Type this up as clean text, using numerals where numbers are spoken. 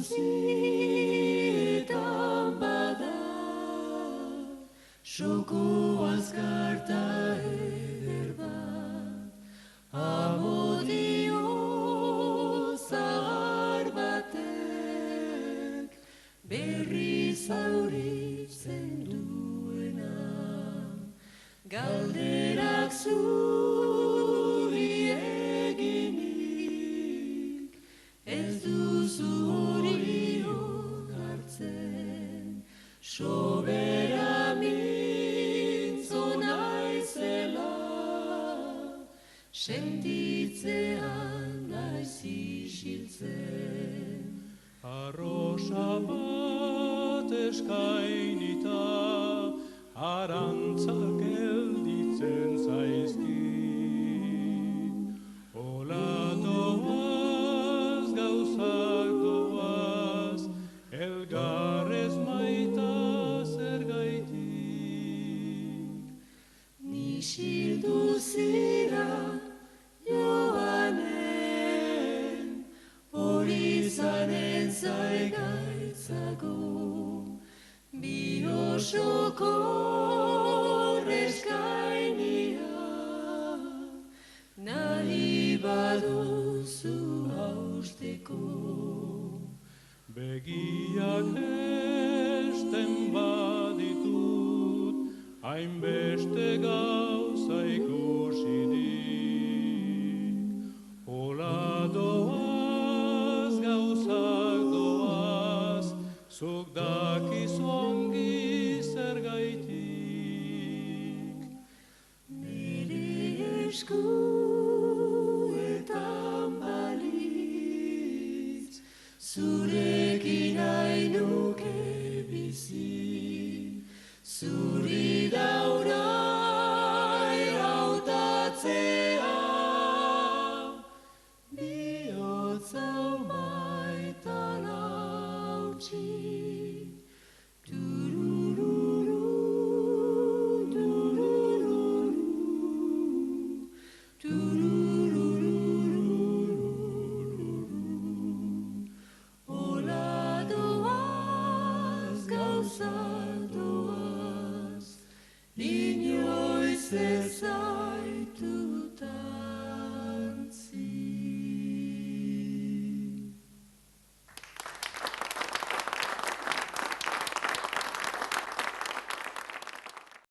guzietan bada, soko azkarta eder bat, amodio zahar batek berri zauritzen duena, galderak zuri eginik, ez duzu horiok hartzen, sobera mintzo naizela, sentitzean naiz isiltzen. Arrosa bat eskainita, arantzak gelditzen zaizkit. Ola doaz, gauzak doaz, elgarrez maita zergaitik. Nisildu zira joanen, hori zanen zaigaitzago, biosoko reskainia, nahi baduzu hausteko. Begiak esten baditut, hainbeste gauza ikusirik. Ola doaz, gauzak doaz, zuk dakizu ongi zergaitik. Nire eskuetan balitz, zurekin nahi nuke bizi, zuri daura erautatzea, bihotza maitan hautsi. Turururu, turururu, turururu. Ola doaz, gauza doaz, inoiz ez